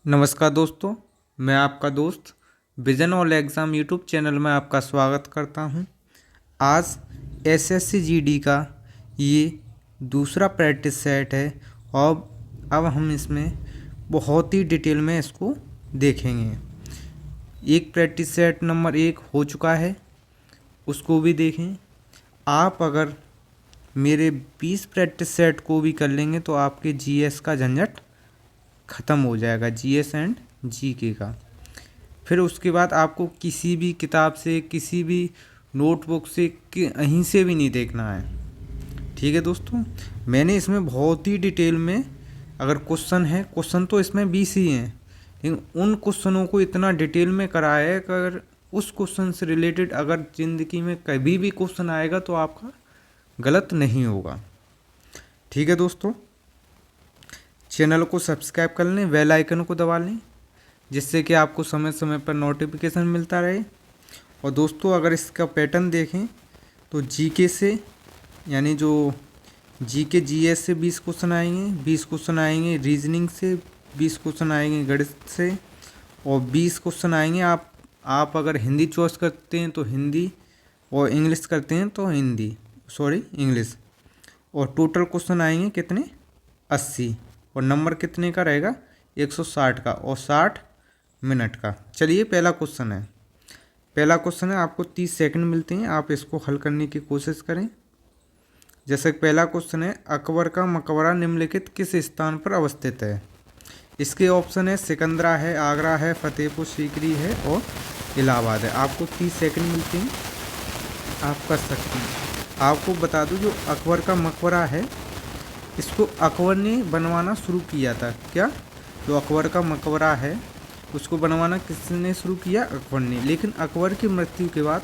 नमस्कार दोस्तों, मैं आपका दोस्त vision all exam YouTube channel में आपका स्वागत करता हूं। आज एसएससी जीडी का ये दूसरा प्रैक्टिस सेट है और अब हम इसमें बहुत ही डिटेल में इसको देखेंगे। एक प्रैक्टिस सेट नंबर 1 हो चुका है, उसको भी देखें। आप अगर मेरे 20 प्रैक्टिस सेट को भी कर लेंगे तो आपके जीएस का झंझट ख़त्म हो जाएगा, जीएस एंड जीके का। फिर उसके बाद आपको किसी भी किताब से, किसी भी नोटबुक से, कहीं से भी नहीं देखना है। ठीक है दोस्तों, मैंने इसमें बहुत ही डिटेल में, अगर क्वेश्चन है, क्वेश्चन तो इसमें 20 ही हैं, लेकिन उन क्वेश्चनों को इतना डिटेल में कराया है कि अगर उस क्वेश्चन से रिलेटेड अगर ज़िंदगी में कभी भी क्वेश्चन आएगा तो आपका गलत नहीं होगा। ठीक है दोस्तों, चैनल को सब्सक्राइब कर लें, बेल आइकन को दबा लें, जिससे कि आपको समय समय पर नोटिफिकेशन मिलता रहे। और दोस्तों, अगर इसका पैटर्न देखें तो जीके से, यानी जो जीके जीएस से 20 क्वेश्चन आएंगे, 20 क्वेश्चन आएंगे रीजनिंग से, 20 क्वेश्चन आएंगे गणित से, और 20 क्वेश्चन आएंगे आप अगर हिंदी चॉइस करते हैं तो हिंदी, और इंग्लिश करते हैं तो इंग्लिश। और टोटल क्वेश्चन आएंगे कितने, 80, और नंबर कितने का रहेगा, 160 का, और 60 मिनट का। चलिए, पहला क्वेश्चन है, आपको 30 सेकंड मिलते हैं, आप इसको हल करने की कोशिश करें। जैसे पहला क्वेश्चन है, अकबर का मकबरा निम्नलिखित किस स्थान पर अवस्थित है। इसके ऑप्शन है सिकंदरा है, आगरा है, फतेहपुर सीकरी है और इलाहाबाद है। आपको 30 सेकंड मिलते हैं, आप कर सकते हैं। आपको बता दूं, जो अकबर का मकबरा है, इसको अकबर ने बनवाना शुरू किया था। क्या? जो अकबर का मकबरा है उसको बनवाना किसने शुरू किया? अकबर ने। लेकिन अकबर की मृत्यु के बाद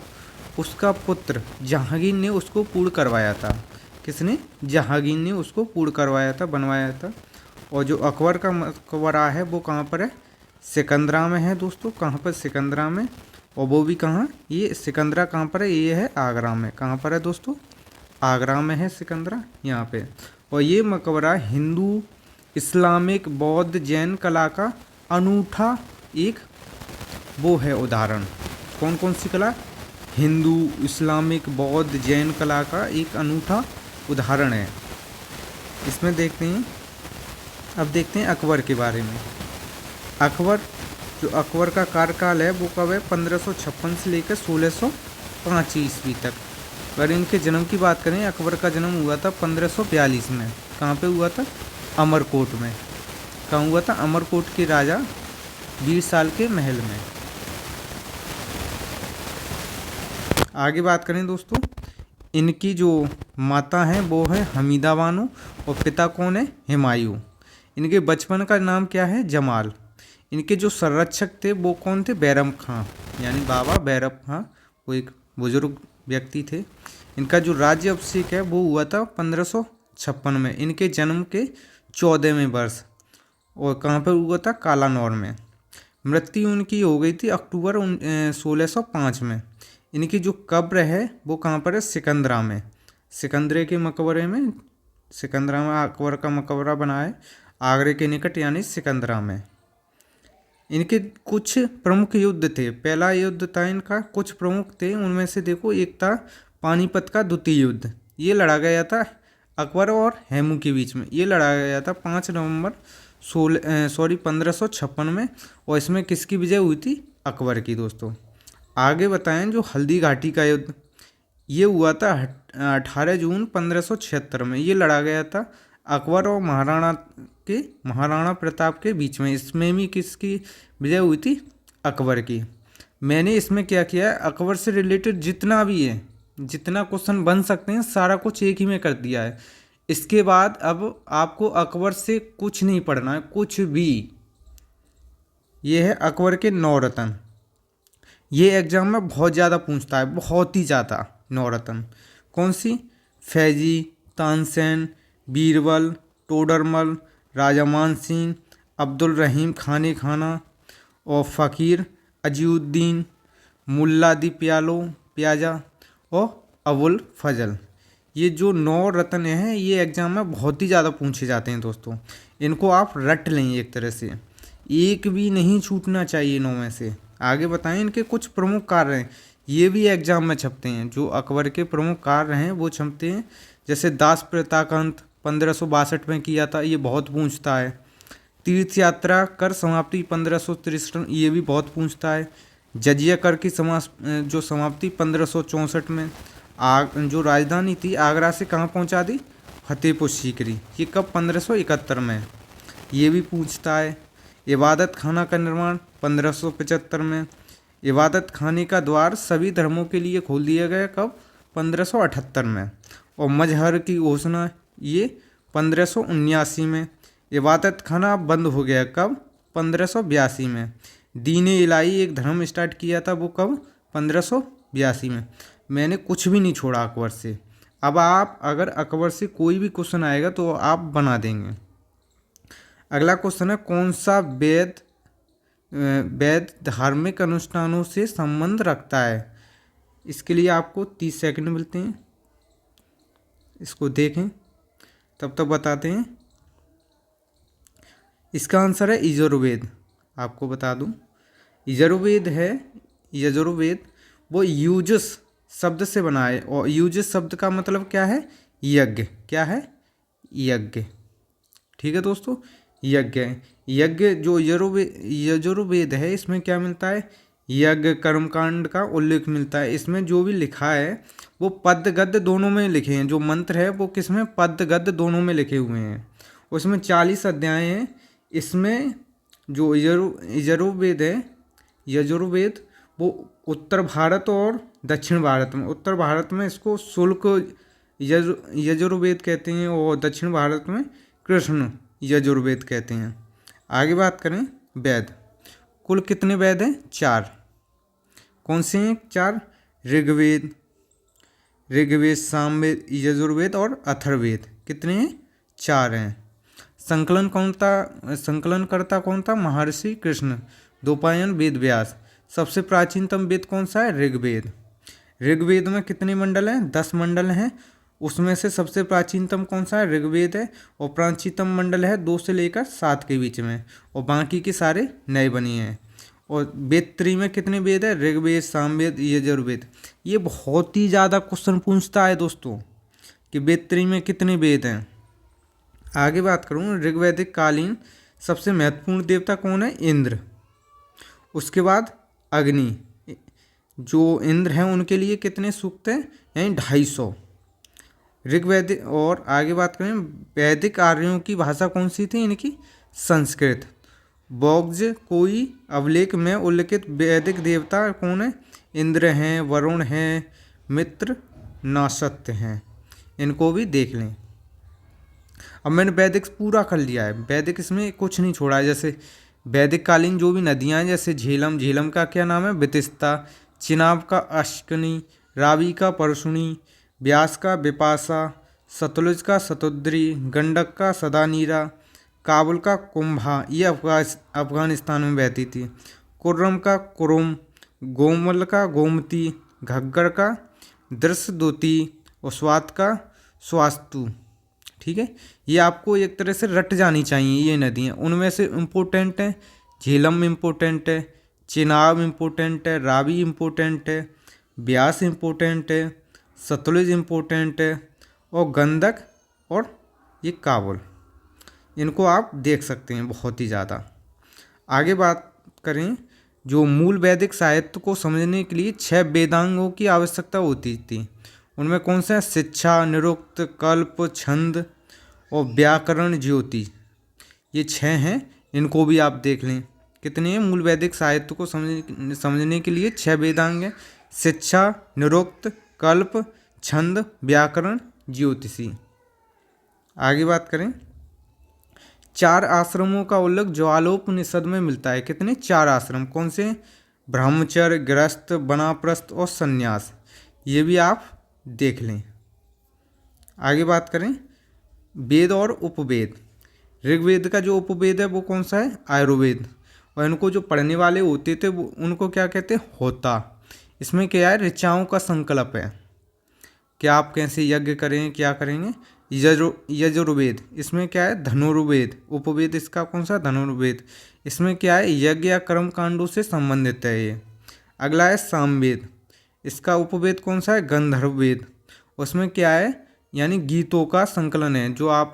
उसका पुत्र जहांगीर ने उसको पूर्ण करवाया था। किसने? जहांगीर ने उसको पूर्ण करवाया था, बनवाया था। और जो अकबर का मकबरा है वो कहाँ पर है? सिकंदरा में है दोस्तों। कहाँ पर? सिकंदरा में। और वो भी कहाँ? ये सिकंदरा कहाँ पर है? ये है आगरा में। कहाँ पर है दोस्तों? आगरा में है सिकंदरा, यहाँ पे। और ये मकबरा हिंदू, इस्लामिक, बौद्ध, जैन कला का अनूठा एक वो है उदाहरण। कौन कौन सी कला? हिंदू, इस्लामिक, बौद्ध, जैन कला का एक अनूठा उदाहरण है। इसमें देखते हैं, अब देखते हैं अकबर के बारे में। अकबर का कार्यकाल है वो कब है? 1556 से लेकर 1605 ईस्वी तक। अगर इनके जन्म की बात करें, अकबर का जन्म हुआ था 1542 में। कहाँ पे हुआ था? अमरकोट में। कहाँ हुआ था? अमरकोट के राजा बीरसाल के महल में। आगे बात करें दोस्तों, इनकी जो माता हैं वो है हमीदा बानो, और पिता कौन है? हुमायूं। इनके बचपन का नाम क्या है? जमाल। इनके जो संरक्षक थे वो कौन थे? बैरम खां, यानी बाबा बैरम खां, वो एक बुजुर्ग व्यक्ति थे। इनका जो राज्य अभिषेक है वो हुआ था 1556 में, इनके जन्म के 14वें वर्ष। और कहाँ पर हुआ था? कालानौर में। मृत्यु उनकी हो गई थी अक्टूबर 1605 में। इनकी जो कब्र है वो कहाँ पर है? सिकंदरा में। सिकंदरे के मकबरे में, सिकंदरा में अकबर का मकबरा बना है, आगरे के निकट, यानी सिकंदरा में। इनके कुछ प्रमुख युद्ध थे। पहला युद्ध था इनका, कुछ प्रमुख थे उनमें से देखो, एक था पानीपत का द्वितीय युद्ध। ये लड़ा गया था अकबर और हेमू के बीच में। ये लड़ा गया था 5 नवंबर 1556 में। और इसमें किसकी विजय हुई थी? अकबर की दोस्तों। आगे बताएं, जो हल्दी घाटी का युद्ध, ये हुआ था 18 जून 1576 में। ये लड़ा गया था अकबर और महाराणा प्रताप के बीच में। इसमें भी किसकी विजय हुई थी? अकबर की। मैंने इसमें क्या किया है, अकबर से रिलेटेड जितना भी है, जितना क्वेश्चन बन सकते हैं, सारा कुछ एक ही में कर दिया है। इसके बाद अब आपको अकबर से कुछ नहीं पढ़ना है, कुछ भी। ये है अकबर के 9 रत्न। ये एग्जाम में बहुत ज़्यादा पूछता है, बहुत ही ज़्यादा। 9 रत्न कौन सी? फैजी, तानसेन, बीरबल, टोडरमल, राजा मान सिंह, अब्दुल रहीम खाने खाना, और फ़कीर अजीउद्दीन, मुल्ला दी प्याजा और अबुल फजल। ये जो 9 रत्न हैं, ये एग्जाम में बहुत ही ज़्यादा पूछे जाते हैं दोस्तों। इनको आप रट लें एक तरह से। एक भी नहीं छूटना चाहिए 9 में से। आगे बताएं इनके कुछ प्रमुख कार्य हैं, ये भी एग्जाम में छपते हैं। जो अकबर के प्रमुख कार्य हैं वो छपते हैं। जैसे दास प्रथा का अंत 1562 में किया था, ये बहुत पूछता है। तीर्थ यात्रा कर समाप्ति 1563, ये भी बहुत पूछता है। जजिया कर की जो समाप्ति 1564 में। जो राजधानी थी आगरा से कहाँ पहुँचा दी, फतेहपुर सीकरी, ये कब 1571 में, ये भी पूछता है। इबादत खाना का निर्माण 1575 में। इबादत खाने का द्वार सभी धर्मों के लिए खोल दिया गया कब, 1578 में। और मजहर की घोषणा ये 1579 में। इबादत खाना बंद हो गया कब, 1582 में। दीन इलाही एक धर्म स्टार्ट किया था, वो कब, 1582 में। मैंने कुछ भी नहीं छोड़ा अकबर से। अब आप अगर अकबर से कोई भी क्वेश्चन आएगा तो आप बना देंगे। अगला क्वेश्चन है, कौन सा वेद धार्मिक अनुष्ठानों से संबंध रखता है। इसके लिए आपको 30 सेकंड मिलते हैं, इसको देखें, तब तक बताते हैं। इसका आंसर है यजुर्वेद। आपको बता दूं, यजुर्वेद है, यजुर्वेद वो यूजस शब्द से बना है। और यूजस शब्द का मतलब क्या है, यज्ञ। क्या है, यज्ञ। ठीक है दोस्तों, यज्ञ। यज्ञ जो यजुर्वेद है, इसमें क्या मिलता है, यज्ञ कर्मकांड का उल्लेख मिलता है। इसमें जो भी लिखा है वो पद्य गद्य दोनों में लिखे हैं। जो मंत्र है वो किसमें, पद्य गद्य दोनों में लिखे हुए हैं। उसमें 40 अध्याय हैं। इसमें जो यजुर्वेद है, यजुर्वेद वो उत्तर भारत और दक्षिण भारत में, उत्तर भारत में इसको शुल्क यजुर्वेद कहते हैं और दक्षिण भारत में कृष्ण यजुर्वेद कहते हैं। आगे बात करें, वेद कुल कितने वेद हैं, 4। कौन से हैं, 4, ऋग्वेद, सामवेद, यजुर्वेद और अथर्ववेद। कितने हैं, 4 हैं। संकलनकर्ता कौन था, महर्षि कृष्ण, द्वैपायन वेद व्यास। सबसे प्राचीनतम वेद कौन सा है, ऋग्वेद। ऋग्वेद में कितने मंडल हैं, 10 मंडल हैं। उसमें से सबसे प्राचीनतम कौन सा है, ऋग्वेद है। और प्राचीनतम मंडल है 2 से लेकर 7 के बीच में, और बाकी के सारे नए बने हैं। और वेद त्रयी में कितने वेद है, ऋग्वेद, सामवेद, यजुर्वेद। ये बहुत ही ज़्यादा क्वेश्चन पूछता है दोस्तों कि वेद त्रयी में कितने वेद हैं। आगे बात करूँ, ऋग्वैदिक कालीन सबसे महत्वपूर्ण देवता कौन है, इंद्र। उसके बाद अग्नि, जो इंद्र हैं उनके लिए कितने सूक्त हैं, यानी 250 ऋग्वैदिक। और आगे बात करें, वैदिक आर्यों की भाषा कौन सी थी, इनकी संस्कृत। बौग्ज कोई अवलेख में उल्लिखित वैदिक देवता कौन है, इंद्र हैं, वरुण हैं, मित्र, नासत्य हैं। इनको भी देख लें। अब मैंने वैदिक पूरा कर लिया है, वैदिक इसमें कुछ नहीं छोड़ा है। जैसे वैदिक कालीन जो भी नदियाँ हैं, जैसे झेलम, झेलम का क्या नाम है, वितिस्ता। चिनाब का अश्कनी, रावी का परशुनी, ब्यास का विपासा, सतलुज का शतुद्री, गंडक का सदानीरा, काबुल का कुंभा, ये अफगानिस्तान में बहती थी। कुर्रम का कुरुम, गोमल का गोमती, घग्गर का दृश्यदूती, और स्वात का स्वास्तु। ठीक है, ये आपको एक तरह से रट जानी चाहिए ये नदियाँ। उनमें से इम्पोर्टेंट है, झेलम इम्पोर्टेंट है, चिनाब इम्पोर्टेंट है, रावी इम्पोर्टेंट है, ब्यास इम्पोर्टेंट है, सतलुज इम्पोर्टेंट है, और गंडक और ये काबुल, इनको आप देख सकते हैं बहुत ही ज़्यादा। आगे बात करें, जो मूल वैदिक साहित्य को समझने के लिए 6 वेदांगों की आवश्यकता होती थी। उनमें कौन से हैं, शिक्षा, निरुक्त, कल्प, छंद और व्याकरण, ज्योति। ये 6 हैं, इनको भी आप देख लें। कितने हैं, मूल वैदिक साहित्य को समझने के लिए 6 वेदांग हैं, शिक्षा, निरुक्त, कल्प, छंद, व्याकरण, ज्योतिषी। आगे बात करें, 4 आश्रमों का उल्लेख ज्वालोपनिषद में मिलता है। कितने, 4 आश्रम। कौन से, ब्रह्मचर्य, गृहस्थ, वानप्रस्थ और संन्यास। ये भी आप देख लें। आगे बात करें, वेद और उपवेद। ऋग्वेद का जो उपवेद है वो कौन सा है, आयुर्वेद। और इनको जो पढ़ने वाले होते थे वो उनको क्या कहते हैं, होता। इसमें क्या है, ऋचाओं का संकल्प है कि आप कैसे यज्ञ करें, क्या करेंगे, यजुर्वेद, इसमें क्या है धनुर्वेद। उपवेद इसका कौन सा, धनुर्वेद। इसमें क्या है यज्ञ या कर्म कांडों से संबंधित है ये। अगला है सामवेद, इसका उपवेद कौन सा है, गंधर्ववेद। उसमें क्या है, यानी गीतों का संकलन है, जो आप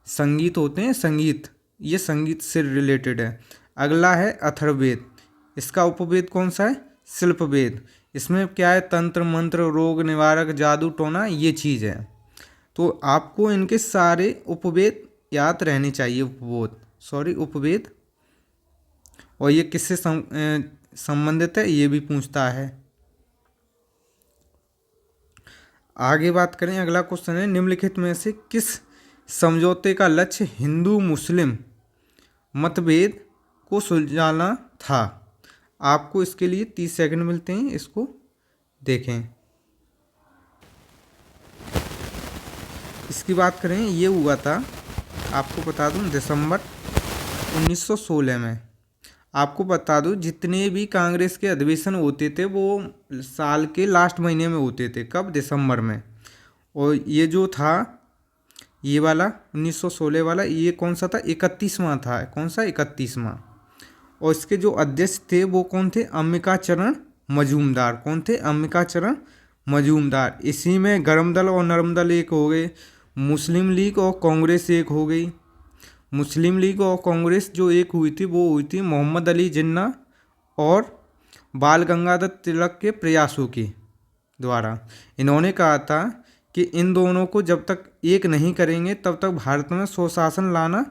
संगीत होते हैं, संगीत, ये संगीत से रिलेटेड है। अगला है अथर्ववेद, इसका उपवेद कौन सा है, शिल्पवेद। इसमें क्या है तंत्र मंत्र, रोग निवारक, जादू टोना, ये चीज़ है। तो आपको इनके सारे उपवेद याद रहने चाहिए, उपवेद। और ये किससे संबंधित है ये भी पूछता है। आगे बात करें, अगला क्वेश्चन है निम्नलिखित में से किस समझौते का लक्ष्य हिंदू मुस्लिम मतभेद को सुलझाना था। आपको इसके लिए 30 सेकंड मिलते हैं, इसको देखें। इसकी बात करें, ये हुआ था, आपको बता दूं, दिसंबर 1916 में। आपको बता दूं, जितने भी कांग्रेस के अधिवेशन होते थे वो साल के लास्ट महीने में होते थे। कब, दिसंबर में। और ये जो था, ये वाला 1916 वाला, ये कौन सा था, 31वां था। कौन सा, 31वां। और इसके जो अध्यक्ष थे वो कौन थे, अंबिका चरण मजूमदार। कौन थे, अंबिका चरण मजूमदार। इसी में गरम दल और नरम दल एक हो गए, मुस्लिम लीग और कांग्रेस एक हो गई। मुस्लिम लीग और कांग्रेस जो एक हुई थी वो हुई थी मोहम्मद अली जिन्ना और बाल गंगाधर तिलक के प्रयासों के द्वारा। इन्होंने कहा था कि इन दोनों को जब तक एक नहीं करेंगे तब तक भारत में स्वशासन लाना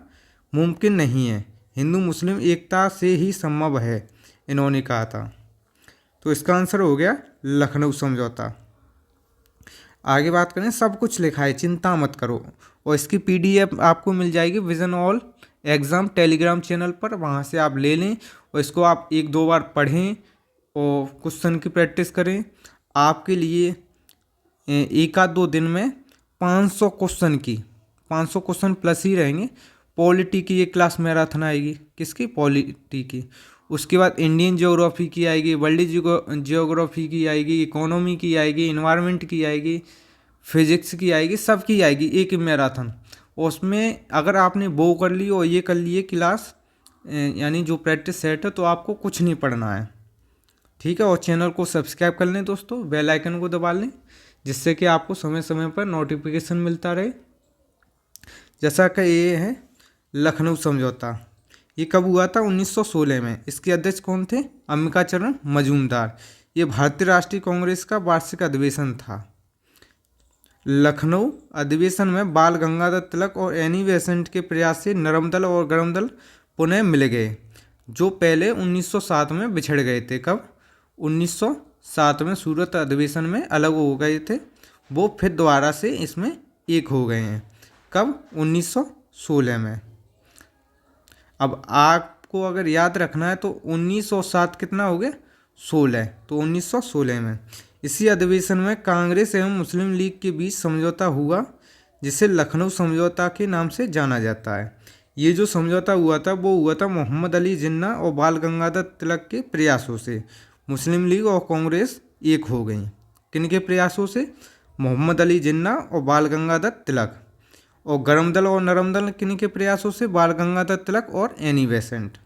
मुमकिन नहीं है, हिंदू मुस्लिम एकता से ही संभव है, इन्होंने कहा था। तो इसका आंसर हो गया लखनऊ समझौता। आगे बात करें, सब कुछ लिखा है, चिंता मत करो। और इसकी PDF आपको मिल जाएगी vision all exam Telegram channel पर, वहाँ से आप ले लें और इसको आप 1-2 बार पढ़ें और क्वेश्चन की प्रैक्टिस करें। आपके लिए 1-2 दिन में 500 क्वेश्चन प्लस ही रहेंगे। पॉलिटी की एक क्लास मैराथन आएगी, किसकी, पॉलिटी की। उसके बाद इंडियन ज्योग्राफी की आएगी, वर्ल्ड ज्योग्राफी की आएगी, इकोनॉमी की आएगी, इन्वायरमेंट की आएगी, फिजिक्स की आएगी, सब की आएगी एक ही मैराथन। उसमें अगर आपने वो कर ली और ये कर लिए क्लास, यानी जो प्रैक्टिस सेट है, तो आपको कुछ नहीं पढ़ना है, ठीक है। और चैनल को सब्सक्राइब कर लें दोस्तों, बेल आइकन को दबा लें, जिससे कि आपको समय समय पर नोटिफिकेशन मिलता रहे। जैसा कि ये है लखनऊ समझौता, ये कब हुआ था, 1916 में। इसके अध्यक्ष कौन थे, अंबिका चरण मजूमदार। ये भारतीय राष्ट्रीय कांग्रेस का वार्षिक अधिवेशन था। लखनऊ अधिवेशन में बाल गंगाधर तिलक और एनी बेसेंट के प्रयास से नरम दल और गरम दल पुनः मिल गए, जो पहले 1907 में बिछड़ गए थे। कब, 1907 में सूरत अधिवेशन में अलग हो गए थे, वो फिर दोबारा से इसमें एक हो गए हैं। कब, 1916 में। अब आपको अगर याद रखना है तो 1907 कितना हो गया, 16, तो 1916 में। इसी अधिवेशन में कांग्रेस एवं मुस्लिम लीग के बीच समझौता हुआ, जिसे लखनऊ समझौता के नाम से जाना जाता है। ये जो समझौता हुआ था वो हुआ था मोहम्मद अली जिन्ना और बाल गंगाधर तिलक के प्रयासों से। मुस्लिम लीग और कांग्रेस एक हो गई, किनके प्रयासों से, मोहम्मद अली जिन्ना और बाल गंगाधर तिलक। और गरम दल और नरम दल किन्हीं प्रयासों से, बाल गंगाधर तिलक और एनी बेसेंट।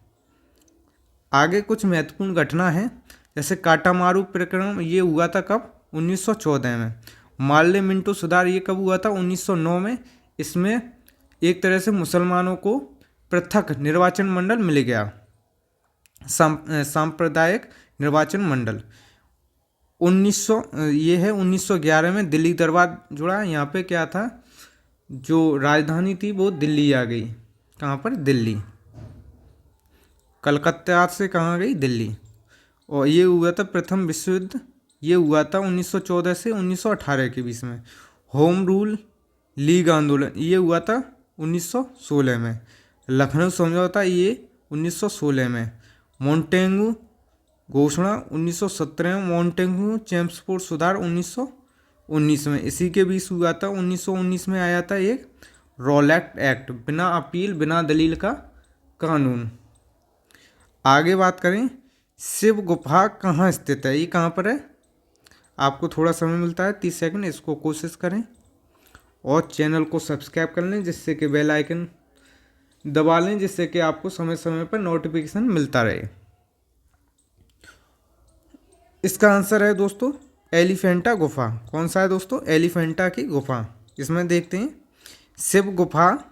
आगे कुछ महत्वपूर्ण घटना है, जैसे काटामारू प्रकरण, ये हुआ था कब, 1914 में। माल्ले मिंटो सुधार, ये कब हुआ था, 1909 में। इसमें एक तरह से मुसलमानों को पृथक निर्वाचन मंडल मिल गया, सांप्रदायिक निर्वाचन मंडल। 1911 में दिल्ली दरबार जुड़ा। यहाँ पे क्या था, जो राजधानी थी वो दिल्ली आ गई। कहाँ पर, दिल्ली। कलकत्ता से कहाँ गई, दिल्ली। और ये हुआ था प्रथम विश्व युद्ध, ये हुआ था 1914 से 1918 के बीच में। होम रूल लीग आंदोलन, ये हुआ था 1916 में। लखनऊ समझौता, ये 1916 में। मोंटेगू घोषणा 1917 में। मोंटेगू चेम्सफोर्ड सुधार 1919 में। इसी के बीच हुआ था 1919 में आया था एक रॉलेट एक्ट, बिना अपील बिना दलील का कानून। आगे बात करें, शिव गुफा कहाँ स्थित है, ये कहाँ पर है। आपको थोड़ा समय मिलता है, 30 सेकंड, इसको कोशिश करें और चैनल को सब्सक्राइब कर लें, जिससे कि बेल आइकन दबा लें, जिससे कि आपको समय समय पर नोटिफिकेशन मिलता रहे। इसका आंसर है दोस्तों एलिफेंटा गुफा। कौन सा है दोस्तों? एलिफेंटा की गुफा। इसमें देखते हैं शिव गुफा,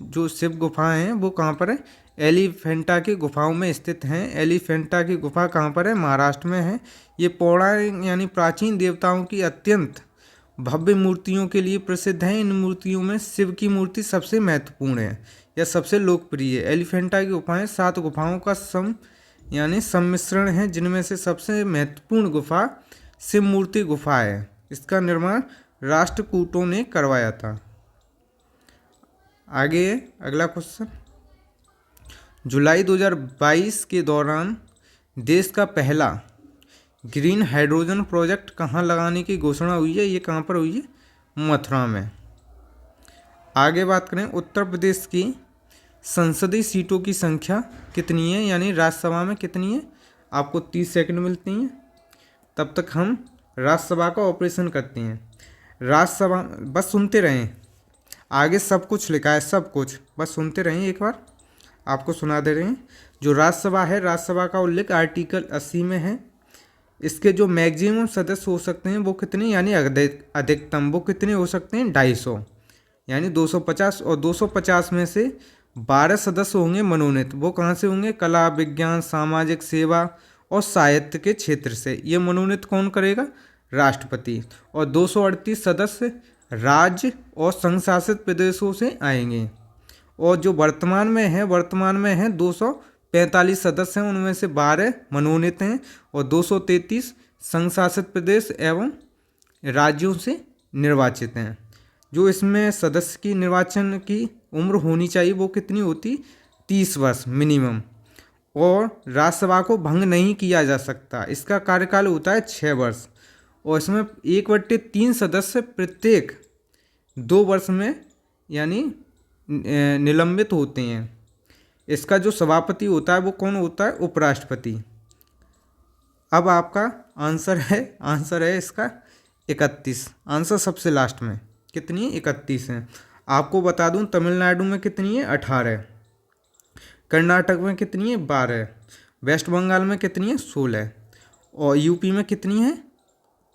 जो शिव गुफा हैं वो कहाँ पर है? एलिफेंटा की गुफाओं में स्थित हैं। एलिफेंटा की गुफा कहाँ पर है? महाराष्ट्र में है। ये पौराणिक यानी प्राचीन देवताओं की अत्यंत भव्य मूर्तियों के लिए प्रसिद्ध है। इन मूर्तियों में शिव की मूर्ति सबसे महत्वपूर्ण है या सबसे लोकप्रिय है। एलिफेंटा की गुफाएं 7 गुफाओं का सम्मिश्रण है, जिनमें से सबसे महत्वपूर्ण गुफा शिव मूर्ति गुफा है। इसका निर्माण राष्ट्रकूटों ने करवाया था। आगे अगला क्वेश्चन, जुलाई 2022 के दौरान देश का पहला ग्रीन हाइड्रोजन प्रोजेक्ट कहाँ लगाने की घोषणा हुई है? ये कहाँ पर हुई है? मथुरा में। आगे बात करें, उत्तर प्रदेश की संसदीय सीटों की संख्या कितनी है, यानी राज्यसभा में कितनी है? आपको 30 सेकंड मिलती हैं, तब तक हम राज्यसभा का ऑपरेशन करते हैं। राज्यसभा, बस सुनते रहें, आगे सब कुछ लिखा है, सब कुछ, बस सुनते रहें। एक बार आपको सुना दे रहे हैं। जो राज्यसभा है, राज्यसभा का उल्लेख आर्टिकल 80 में है। इसके जो मैक्सिमम सदस्य हो सकते हैं वो कितने, यानी अधिकतम वो कितने हो सकते हैं? 250, यानी 250। और 250 में से 12 सदस्य होंगे मनोनीत। वो कहाँ से होंगे? कला, विज्ञान, सामाजिक सेवा और साहित्य के क्षेत्र से। ये मनोनीत कौन करेगा? राष्ट्रपति। और 238 सदस्य राज्य और संघ शासित प्रदेशों से आएंगे। और जो वर्तमान में है 245 सदस्य हैं, उनमें से 12 मनोनीत हैं और 233 संघ शासित प्रदेश एवं राज्यों से निर्वाचित हैं। जो इसमें सदस्य की निर्वाचन की उम्र होनी चाहिए वो कितनी होती? 30 वर्ष मिनिमम। और राज्यसभा को भंग नहीं किया जा सकता। इसका कार्यकाल होता है 6 वर्ष। और इसमें 1/3 सदस्य प्रत्येक 2 वर्ष में यानी निलंबित होते हैं। इसका जो सभापति होता है वो कौन होता है? उपराष्ट्रपति। अब आपका आंसर है इसका 31। आंसर सबसे लास्ट में कितनी है? 31 है। आपको बता दूं, तमिलनाडु में कितनी है? 18। कर्नाटक में कितनी है? 12। वेस्ट बंगाल में कितनी है? 16। और यूपी में कितनी है?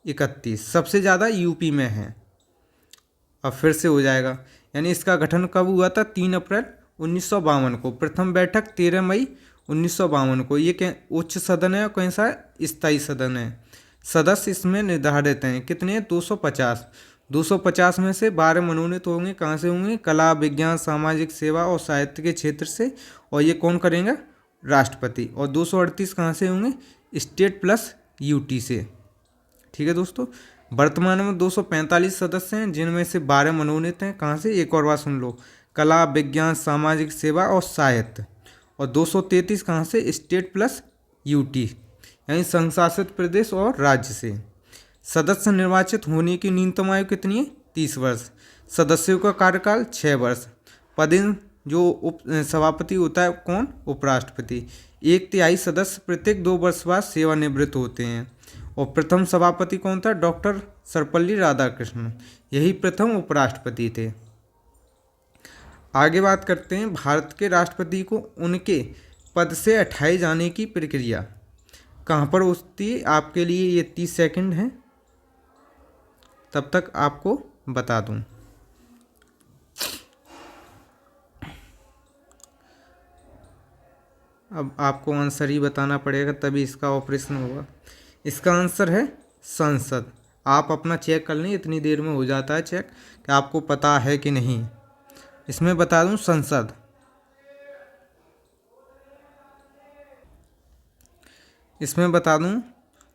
31। सबसे ज़्यादा यूपी में है। अब फिर से हो जाएगा, यानी इसका गठन कब हुआ था? 3 अप्रैल 1952 को। प्रथम बैठक 13 मई 1952 को। ये क्या उच्च सदन है और कैसा है? स्थायी सदन है। सदस्य इसमें निर्धारित हैं कितने? 250। 250 में से 12 मनोनीत होंगे। कहाँ से होंगे? कला, विज्ञान, सामाजिक सेवा और साहित्य के क्षेत्र से। और ये कौन करेंगे? राष्ट्रपति। और 238 कहाँ से होंगे? स्टेट प्लस यूटी से। ठीक है दोस्तों, वर्तमान में 245 सदस्य हैं, जिनमें से 12 मनोनीत हैं। कहाँ से? एक और बात सुन लो, कला, विज्ञान, सामाजिक सेवा और साहित्य। और 233 कहाँ से? स्टेट प्लस यूटी, यानी संघ शासित प्रदेश और राज्य से। सदस्य निर्वाचित होने की न्यूनतम आयु कितनी है? 30 वर्ष। सदस्यों का कार्यकाल 6 वर्ष। पदेन जो उप सभापति होता है कौन? उपराष्ट्रपति। 1/3 सदस्य प्रत्येक 2 वर्ष बाद सेवानिवृत्त होते हैं। और प्रथम सभापति कौन था? डॉक्टर सर्वपल्ली राधाकृष्णन। यही प्रथम उपराष्ट्रपति थे। आगे बात करते हैं, भारत के राष्ट्रपति को उनके पद से हटाए जाने की प्रक्रिया कहाँ पर होती है? आपके लिए ये 30 सेकंड हैं, तब तक आपको बता दूं। अब आपको आंसर ही बताना पड़ेगा, तभी इसका ऑपरेशन होगा। इसका आंसर है संसद। आप अपना चेक कर लें, इतनी देर में हो जाता है चेक कि आपको पता है कि नहीं। इसमें बता दूं संसद। इसमें बता दूं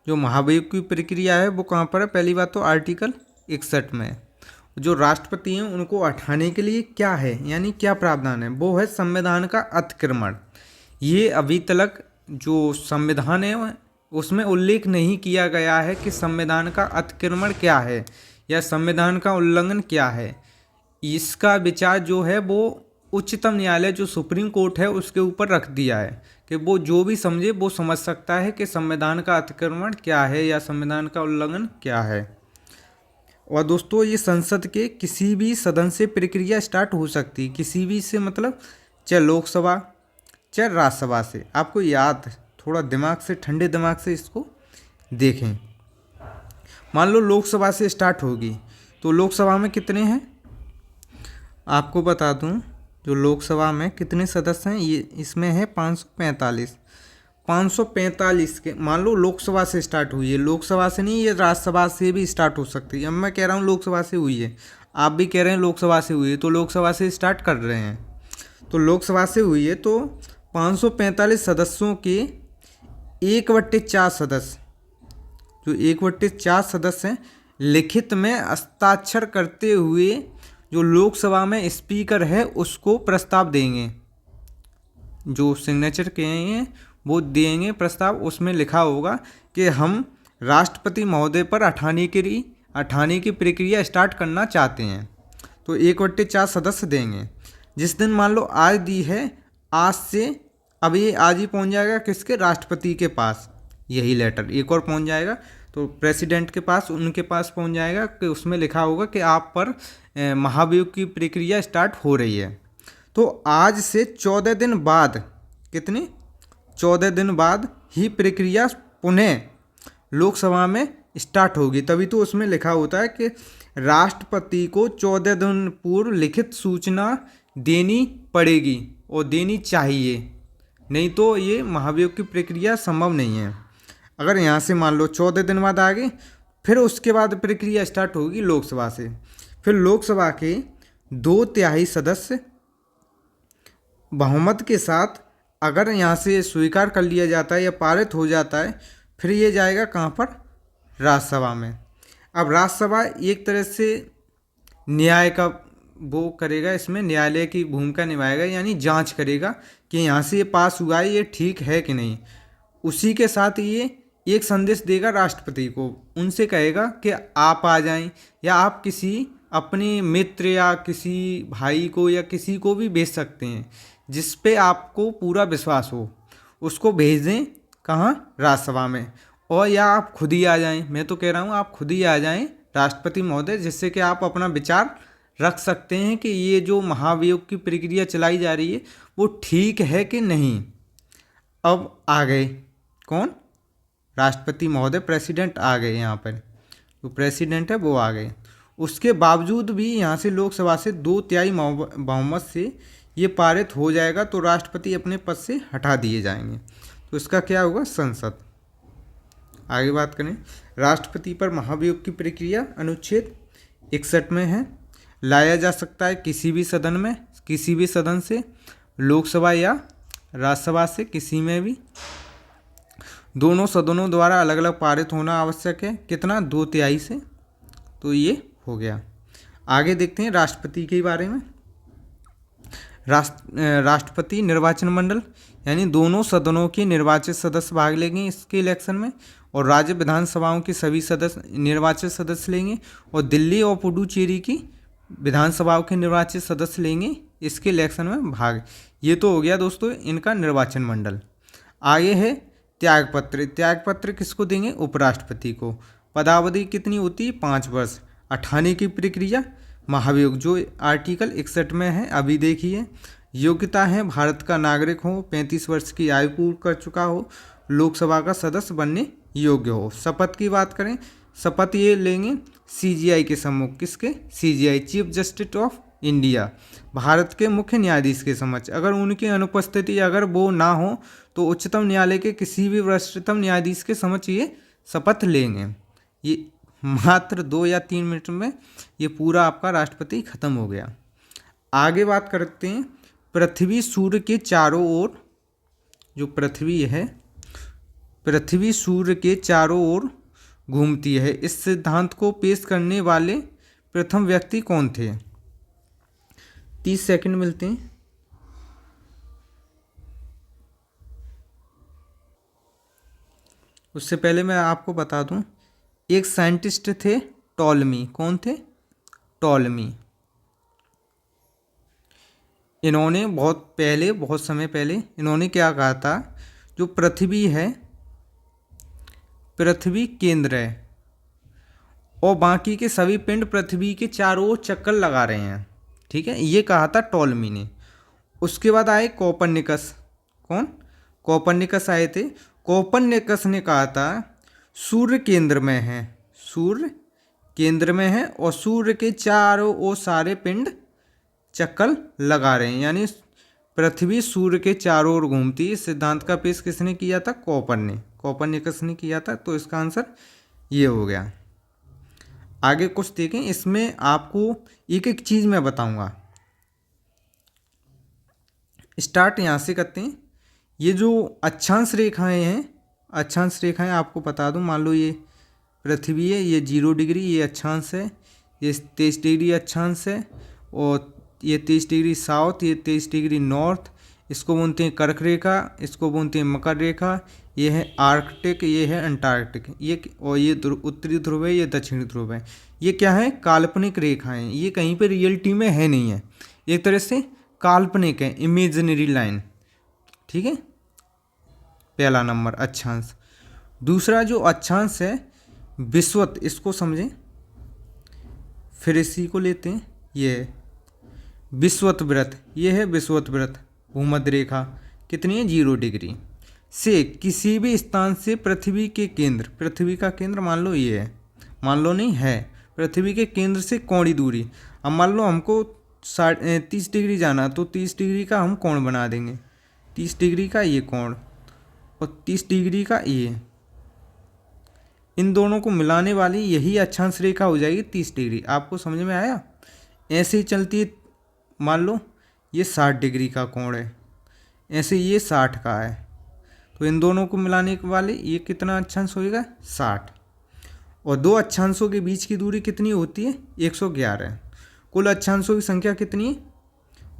जो महाभियोग की प्रक्रिया है वो कहाँ पर है? पहली बात तो आर्टिकल 61 में। जो राष्ट्रपति हैं उनको हटाने के लिए क्या है, यानी क्या प्रावधान है? वो है संविधान का अतिक्रमण। ये अभी तक जो संविधान है उसमें उल्लेख नहीं किया गया है कि संविधान का अतिक्रमण क्या है या संविधान का उल्लंघन क्या है। इसका विचार जो है वो उच्चतम न्यायालय, जो सुप्रीम कोर्ट है, उसके ऊपर रख दिया है कि वो जो भी समझे वो समझ सकता है कि संविधान का अतिक्रमण क्या है या संविधान का उल्लंघन क्या है। और दोस्तों ये संसद के किसी भी सदन से प्रक्रिया स्टार्ट हो सकती है, किसी भी से मतलब चाहे लोकसभा चाहे राज्यसभा से। आपको याद, थोड़ा दिमाग से, ठंडे दिमाग से इसको देखें। मान लो लोकसभा से स्टार्ट होगी तो लोकसभा में कितने हैं आपको बता दूं, जो लोकसभा में कितने सदस्य हैं, ये इसमें है 545। 545 के मान लो लोकसभा से स्टार्ट हुई है, लोकसभा से नहीं, ये राज्यसभा से भी स्टार्ट हो सकती है। अब मैं कह रहा हूँ लोकसभा से हुई है, आप भी कह रहे हैं लोकसभा से हुई है, तो लोकसभा से स्टार्ट कर रहे हैं। तो लोकसभा से हुई है तो 545 सदस्यों के 1/4 सदस्य, जो 1/4 सदस्य हैं, लिखित में हस्ताक्षर करते हुए जो लोकसभा में स्पीकर है उसको प्रस्ताव देंगे। जो सिग्नेचर करेंगे वो देंगे प्रस्ताव, उसमें लिखा होगा कि हम राष्ट्रपति महोदय पर हटाने की प्रक्रिया स्टार्ट करना चाहते हैं। तो 1/4 सदस्य देंगे। जिस दिन मान लो आज दी है, आज से अब ये आज ही पहुंच जाएगा किसके, राष्ट्रपति के पास। यही लेटर एक और पहुंच जाएगा तो प्रेसिडेंट के पास, उनके पास पहुंच जाएगा कि उसमें लिखा होगा कि आप पर महाभियोग की प्रक्रिया स्टार्ट हो रही है। तो आज से 14 दिन बाद, कितने 14 दिन बाद ही प्रक्रिया पुनः लोकसभा में स्टार्ट होगी। तभी तो उसमें लिखा होता है कि राष्ट्रपति को 14 दिन पूर्व लिखित सूचना देनी पड़ेगी और देनी चाहिए, नहीं तो ये महाभियोग की प्रक्रिया संभव नहीं है। अगर यहाँ से मान लो 14 दिन बाद आ गए, फिर उसके बाद प्रक्रिया स्टार्ट होगी लोकसभा से। फिर लोकसभा के 2/3 सदस्य बहुमत के साथ अगर यहाँ से स्वीकार कर लिया जाता है या पारित हो जाता है, फिर ये जाएगा कहाँ पर, राज्यसभा में। अब राज्यसभा एक तरह से न्याय का वो करेगा, इसमें न्यायालय की भूमिका निभाएगा, यानी जांच करेगा कि यहाँ से ये पास हुआ है, ये ठीक है कि नहीं। उसी के साथ ये एक संदेश देगा राष्ट्रपति को, उनसे कहेगा कि आप आ जाएं, या आप किसी अपने मित्र या किसी भाई को या किसी को भी भेज सकते हैं जिस पे आपको पूरा विश्वास हो, उसको भेज दें कहाँ, राज्यसभा में। और या आप खुद ही आ जाएं, मैं तो कह रहा हूँ आप खुद ही आ जाएं राष्ट्रपति महोदय, जिससे कि आप अपना विचार रख सकते हैं कि ये जो महाभियोग की प्रक्रिया चलाई जा रही है वो ठीक है कि नहीं। अब आ गए कौन, राष्ट्रपति महोदय, प्रेसिडेंट आ गए, यहाँ पर जो प्रेसिडेंट है वो आ गए। उसके बावजूद भी यहाँ से लोकसभा से 2/3 बहुमत से ये पारित हो जाएगा तो राष्ट्रपति अपने पद से हटा दिए जाएंगे। तो इसका क्या होगा, संसद। आगे बात करें, राष्ट्रपति पर महाभियोग की प्रक्रिया अनुच्छेद 61 में है, लाया जा सकता है किसी भी सदन में, किसी भी सदन से, लोकसभा या राज्यसभा से, किसी में भी। दोनों सदनों द्वारा अलग अलग पारित होना आवश्यक है, कितना, 2/3 से। तो ये हो गया। आगे देखते हैं राष्ट्रपति के बारे में। राष्ट्रपति निर्वाचन मंडल, यानी दोनों सदनों के निर्वाचित सदस्य भाग लेंगे इसके इलेक्शन में, और राज्य विधानसभाओं के सभी सदस्य निर्वाचित सदस्य लेंगे, और दिल्ली और पुडुचेरी की विधानसभाओं के निर्वाचित सदस्य लेंगे इसके इलेक्शन में भाग। ये तो हो गया दोस्तों इनका निर्वाचन मंडल। आगे है त्यागपत्र। त्यागपत्र किसको देंगे, उपराष्ट्रपति को। पदावधि कितनी होती है, 5 वर्ष। हटाने की प्रक्रिया, महाभियोग जो आर्टिकल 61 में है, अभी देखिए। योग्यता है भारत का नागरिक हो, 35 वर्ष की आयु पूर्ण कर चुका हो, लोकसभा का सदस्य बनने योग्य हो। शपथ की बात करें, शपथ ये लेंगे CGI के सम्मुख, किसके, CGI chief justice of India, Bharat के मुख्य न्यायाधीश के समक्ष। अगर उनकी अनुपस्थिति अगर वो ना हो तो उच्चतम न्यायालय के किसी भी वरिष्ठतम न्यायाधीश के समक्ष ये शपथ लेंगे। ये मात्र 2 या 3 मिनट में ये पूरा आपका राष्ट्रपति खत्म हो गया। आगे बात करते हैं, पृथ्वी सूर्य के चारों ओर, जो पृथ्वी है, पृथ्वी सूर्य के चारों ओर घूमती है, इस सिद्धांत को पेश करने वाले प्रथम व्यक्ति कौन थे। 30 सेकंड मिलते हैं। उससे पहले मैं आपको बता दूं, एक साइंटिस्ट थे टॉलमी। कौन थे, टॉलमी। इन्होंने बहुत समय पहले इन्होंने क्या कहा था, जो पृथ्वी है, पृथ्वी केंद्र है और बाकी के सभी पिंड पृथ्वी के चारों ओर चक्कर लगा रहे हैं। ठीक है, ये कहा था टॉलमी ने। उसके बाद आए कोपरनिकस। कौन? कोपरनिकस आए थे। कोपरनिकस ने कहा था सूर्य केंद्र में है, सूर्य केंद्र में है और सूर्य के चारों ओर सारे पिंड चक्कर लगा रहे हैं, यानी पृथ्वी सूर्य के चारों ओर घूमती है। इस सिद्धांत का पेश किसने किया था? कोपरनिकस ने किया था। तो इसका आंसर ये हो गया। आगे कुछ देखें, इसमें आपको एक एक चीज़ मैं बताऊंगा। स्टार्ट यहाँ से करते हैं। ये जो अक्षांश रेखाएं हैं, अक्षांश रेखाएं आपको बता दूं, मान लो ये पृथ्वी है, ये 0 डिग्री ये अक्षांश है, ये 23 डिग्री अक्षांश है, और ये 23 डिग्री साउथ, ये 23 डिग्री नॉर्थ। इसको बोलते हैं कर्क रेखा, इसको बोलते हैं मकर रेखा। ये है आर्कटिक, ये है अंटार्कटिक, ये और ये उत्तरी ध्रुव है, ये दक्षिणी ध्रुव है। ये क्या है? काल्पनिक रेखाएं। ये कहीं पे रियलिटी में है नहीं है, एक तरह से काल्पनिक है, इमेजिनरी लाइन। ठीक है, पहला नंबर अक्षांश। दूसरा जो अक्षांश है विषुवत, इसको समझें, फिर इसी को लेते हैं। ये है विषुवत व्रत, ये है विषुवत व्रत। भूमध्य रेखा कितनी है? 0 डिग्री से किसी भी स्थान से पृथ्वी के केंद्र, पृथ्वी का केंद्र मान लो ये है, मान लो नहीं है, पृथ्वी के केंद्र से कोणीय दूरी। अब मान लो हमको 30 डिग्री जाना, तो 30 डिग्री का हम कोण बना देंगे, 30 डिग्री का ये कोण और 30 डिग्री का ये, इन दोनों को मिलाने वाली यही अक्षांश रेखा हो जाएगी 30 डिग्री। आपको समझ में आया? ऐसे ही चलती है। मान लो ये 60 डिग्री का कोण है, ऐसे ये 60 का है, तो इन दोनों को मिलाने के वाले ये कितना अक्षांश होएगा? 60। और दो अक्षांशों के बीच की दूरी कितनी होती है? 111। कुल अक्षांशों की संख्या कितनी है?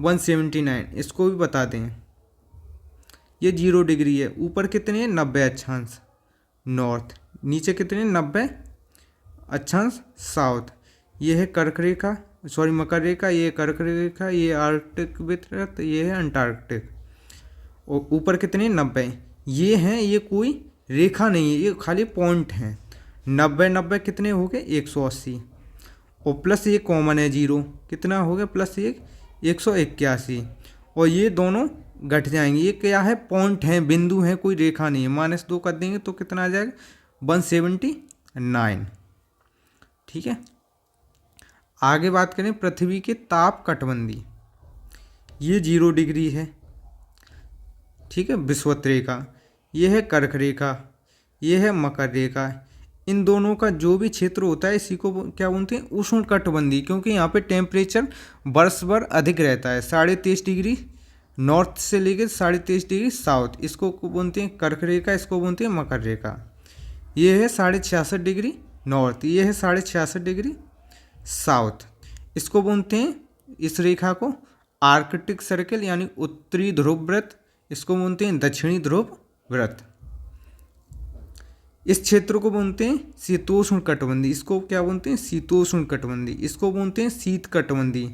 179। इसको भी बता दें, ये 0 डिग्री है, ऊपर कितने हैं? 90 अक्षांश नॉर्थ, नीचे कितने? 90 अक्षांश साउथ। ये है कर्क रेखा, सॉरी मकर रेखा, ये कर्क रेखा, ये आर्कटिक वृत्त, ये है अंटार्कटिक। और ऊपर कितने? 90। ये हैं, ये कोई रेखा नहीं है, ये खाली पॉइंट हैं। 90 90 कितने हो गए? 180। और प्लस ये कॉमन है 0, कितना हो गया? प्लस 1 181। और ये दोनों घट जाएंगे। ये क्या है? पॉइंट हैं, बिंदु हैं, कोई रेखा नहीं है। -2 कर देंगे तो कितना आ जाएगा? 179। ठीक है, आगे बात करें पृथ्वी के ताप कटबंधी। ये 0 डिग्री है, ठीक है, विषुवत रेखा। ये है कर्क रेखा, ये है मकर रेखा। इन दोनों का जो भी क्षेत्र होता है इसी को क्या बोलते हैं? उष्ण कटिबंधी, क्योंकि यहाँ पे टेम्परेचर वर्ष भर अधिक रहता है। 23.5 डिग्री नॉर्थ से लेकर 23.5 डिग्री साउथ, इसको बोलते हैं कर्क रेखा, इसको बोलते हैं मकर रेखा। ये है 66.5 डिग्री नॉर्थ, ये है 66.5 डिग्री साउथ, इसको बोलते हैं, इस रेखा को आर्कटिक सर्कल यानी उत्तरी ध्रुव व्रत, इसको बोलते हैं दक्षिणी ध्रुव व्रत। इस क्षेत्र को बोलते हैं शीतोष्ण कटिबंधी, इसको क्या बोलते हैं? शीतोष्ण कटिबंधी, इसको बोलते हैं शीत कटिबंधी।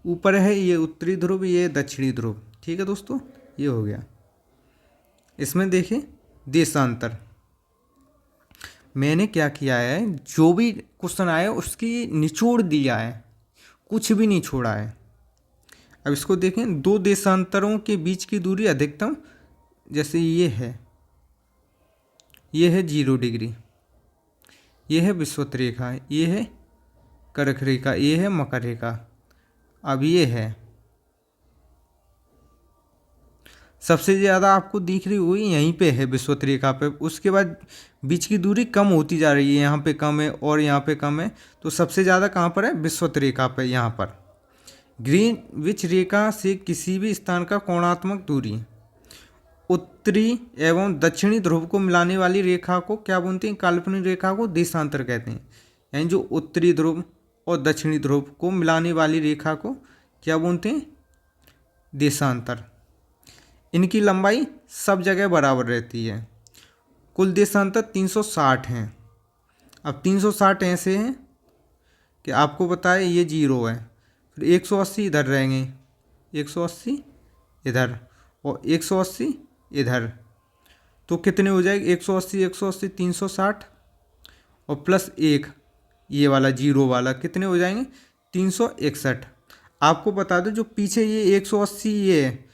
ऊपर है ये उत्तरी ध्रुव, ये दक्षिणी ध्रुव। ठीक है दोस्तों, ये हो गया। इसमें देखिए देशांतर, मैंने क्या किया है, जो भी क्वेश्चन आया उसकी निचोड़ दिया है, कुछ भी नहीं छोड़ा है। अब इसको देखें, दो देशांतरों के बीच की दूरी अधिकतम, जैसे ये है 0 डिग्री, ये है विषुवत रेखा, ये है कर्क रेखा, ये है मकर रेखा। अब ये है सबसे ज़्यादा आपको दिख रही हुई यहीं पे है विषुवत रेखा पे, उसके बाद बीच की दूरी कम होती जा रही है, यहाँ पे कम है और यहाँ पे कम है, तो सबसे ज़्यादा कहाँ पर है? विषुवत रेखा पे। यहाँ पर ग्रीनविच रेखा से किसी भी स्थान का कोणात्मक दूरी उत्तरी एवं दक्षिणी ध्रुव को मिलाने वाली रेखा को क्या बोलते हैं? काल्पनिक रेखा को देशांतर कहते हैं। यानी जो उत्तरी ध्रुव और दक्षिणी ध्रुव को मिलाने वाली रेखा को क्या बोलते हैं? देशांतर। इनकी लंबाई सब जगह बराबर रहती है। कुल देशांतर 360 हैं। अब 360 ऐसे हैं कि आपको पता है ये 0 है, फिर 180 इधर रहेंगे, 180 इधर और 180 इधर, तो कितने हो जाएंगे? 180 180 360 और प्लस 1 ये वाला जीरो वाला कितने हो जाएंगे 361। आपको बता दो जो पीछे ये 180 ये है,